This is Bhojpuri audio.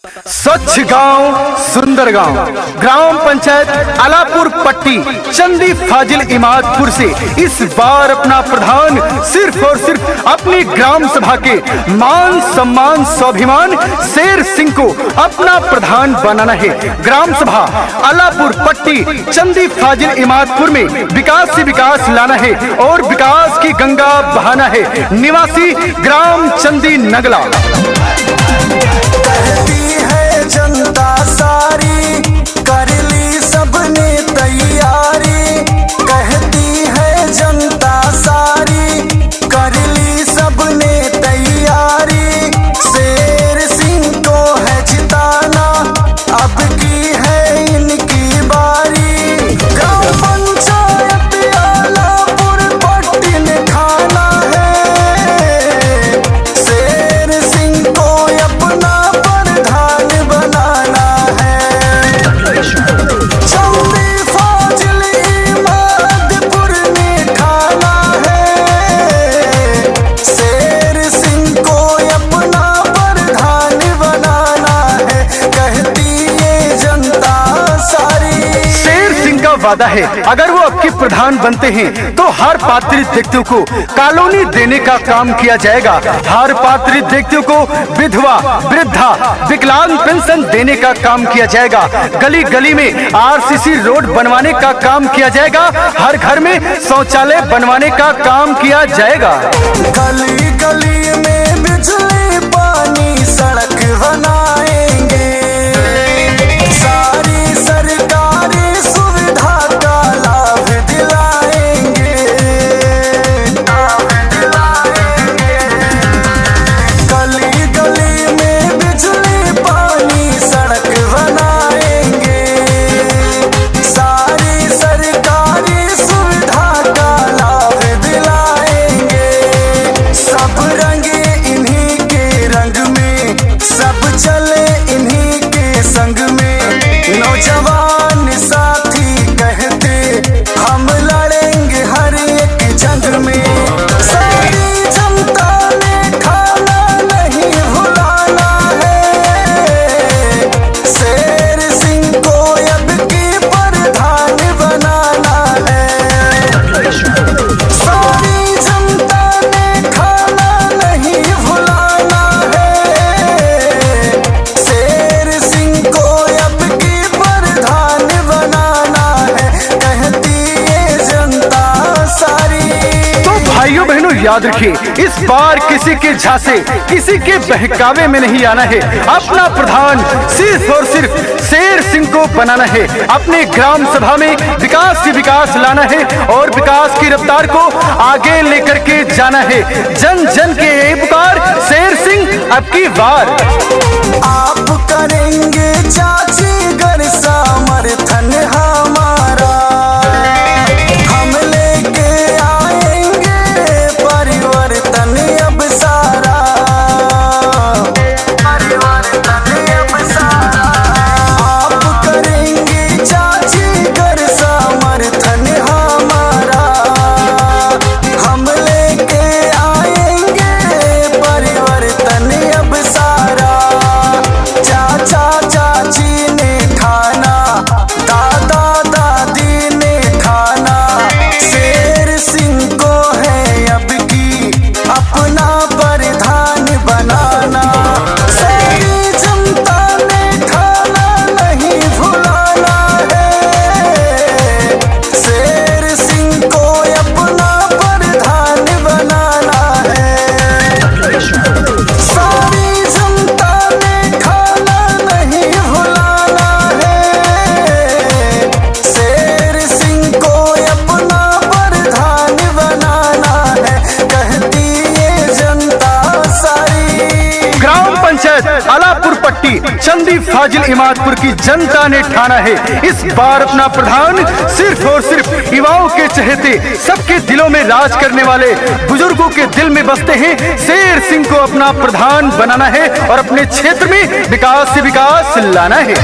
स्वच्छ गांव सुंदर गांव, ग्राम पंचायत आलापुर पट्टी चंदी फाजिल इमादपुर से इस बार अपना प्रधान सिर्फ और सिर्फ अपनी ग्राम सभा के मान सम्मान स्वाभिमान शेर सिंह को अपना प्रधान बनाना है। ग्राम सभा आलापुर पट्टी चंदी फाजिल इमादपुर में विकास से विकास लाना है और विकास की गंगा बहाना है। निवासी ग्राम चंदी नगला। जनता सारी कर ली सबने तैयारी, कहती है जनता सारी कर ली सबने तैयारी। शेर सिंह को है जिताना, अब की है इनकी बारी। ग्राम पंचायत आलापुर पट्टी ने खाना है, शेर सिंह को अपना वादा है अगर वो अब के प्रधान बनते हैं तो हर पात्रित व्यक्तियों को कॉलोनी देने का काम किया जाएगा। हर पात्रित व्यक्तियों को विधवा वृद्धा विकलांग पेंशन देने का काम किया जाएगा। गली गली में आरसीसी रोड बनवाने का काम किया जाएगा। हर घर में शौचालय बनवाने का काम किया जाएगा। गली गली में बिजली पानी सड़क बनाएंगे, सारी सरकारी नौजवान साथी कहते हम लड़ेंगे हर एक जंग में। सारी जनता ने खाना नहीं भुलाना है, शेर सिंह को अब की प्रधान बनाना है। सारी जनता ने खाना नहीं भुलाना है, शेर सिंह को भाइयों बहनों याद रखिए इस बार किसी के झांसे किसी के बहकावे में नहीं आना है। अपना प्रधान सिर्फ और सिर्फ शेर सिंह को बनाना है। अपने ग्राम सभा में विकास से विकास लाना है और विकास की रफ्तार को आगे लेकर के जाना है। जन जन के ये पुकार शेर सिंह अब की बार। आप करेंगे चाची घर समर्थन हमारा, हम लेके परिवर्तन अब सारा, परिवर्तन अब सारा। आप करेंगे चाची घर समर्थन हमारा, हम लेके आएंगे परिवर्तन अब सारा। चाचा चाची ने ठाना, दादा दादी ने ठाना, शेर सिंह को है अब अपना प्रधान बनाना। सारी जनता ने ठाना नहीं भुलाना है, शेर सिंह को अपना प्रधान बनाना है। सारी जनता ने ठाना नहीं भुलाना है, शेर सिंह को अपना प्रधान बनाना है, कहती ग्राम पंचायत आलापुर पट्टी चंदी फाजिल इमादपुर की जनता ने ठाना है इस बार अपना प्रधान सिर्फ और सिर्फ युवाओं के चहेते सबके दिलों में राज करने वाले बुजुर्गों के दिल में बसते हैं शेर सिंह को अपना प्रधान बनाना है और अपने क्षेत्र में विकास से विकास लाना है।